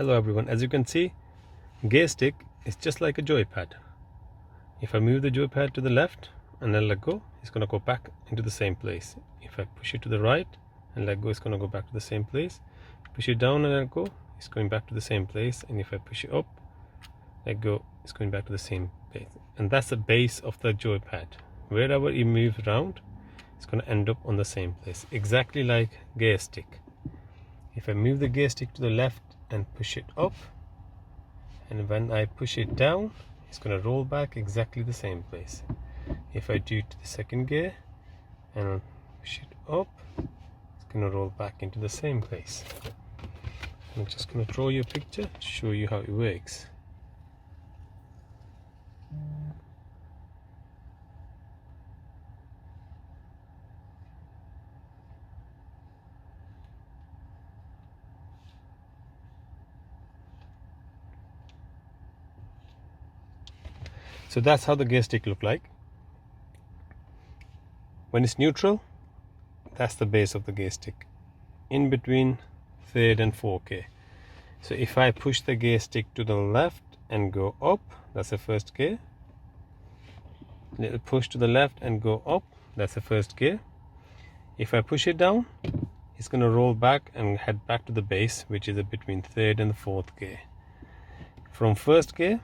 Hello everyone, as you can see, gear stick is just like a joypad. If I move the joypad to the left and then let go, it's going to go back into the same place. If I push it to the right and let go, it's going to go back to the same place. Push it down and let go, it's going back to the same place. And if I push it up, let go, it's going back to the same place. And that's the base of the joypad. Wherever you move around, it's going to end up on the same place, exactly like gear stick. If I move the gear stick to the left and push it up, and when I push it down, it's going to roll back exactly the same place. If I do it to the second gear and push it up, it's going to roll back into the same place. I'm just going to draw you a picture to show you how it works. So that's how the gear stick look like. When it's neutral, that's the base of the gear stick, in between third and fourth gear. So if I push the gear stick to the left and go up, that's the first gear. Little push to the left and go up, that's the first gear. If I push it down, it's going to roll back and head back to the base, which is between third and the fourth gear. From first gear,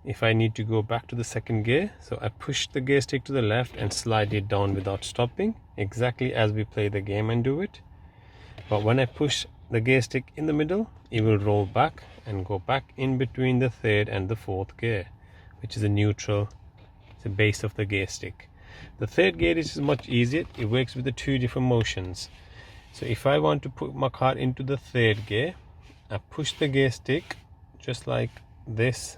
if I need to go back to the second gear, so I push the gear stick to the left and slide it down without stopping, exactly as we play the game and do it. But when I push the gear stick in the middle, it will roll back and go back in between the third and the fourth gear, which is a neutral, the base of the gear stick. The third gear is much easier. It works with the two different motions. So if I want to put my car into the third gear, I push the gear stick just like this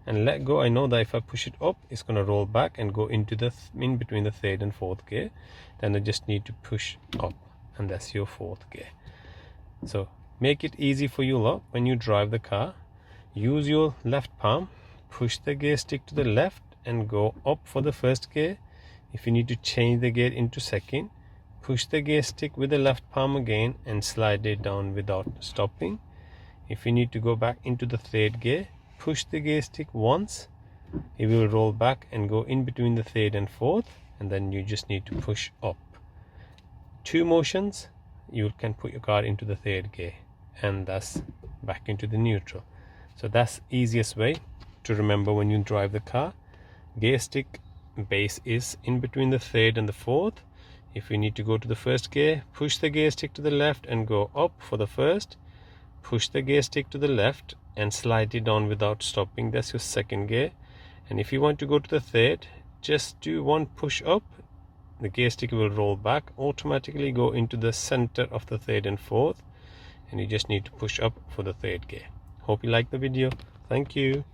and let go. I know that if I push it up, it's going to roll back and go into the in between the third and fourth gear. Then I just need to push up, and that's your fourth gear. So make it easy for you lot when you drive the car. Use your left palm, push the gear stick to the left and go up for the first gear. If you need to change the gear into second, push the gear stick with the left palm again and slide it down without stopping. If you need to go back into the third gear, push the gear stick once, it will roll back and go in between the third and fourth, and then you just need to push up. Two motions, you can put your car into the third gear and thus back into the neutral. So that's the easiest way to remember when you drive the car. Gear stick base is in between the third and the fourth. If you need to go to the first gear, push the gear stick to the left and go up for the first. Push the gear stick to the left and slide it down without stopping, that's your second gear. And if you want to go to the third, just do one push up, the gear stick will roll back, automatically go into the center of the third and fourth, and you just need to push up for the third gear. Hope you like the video. Thank you.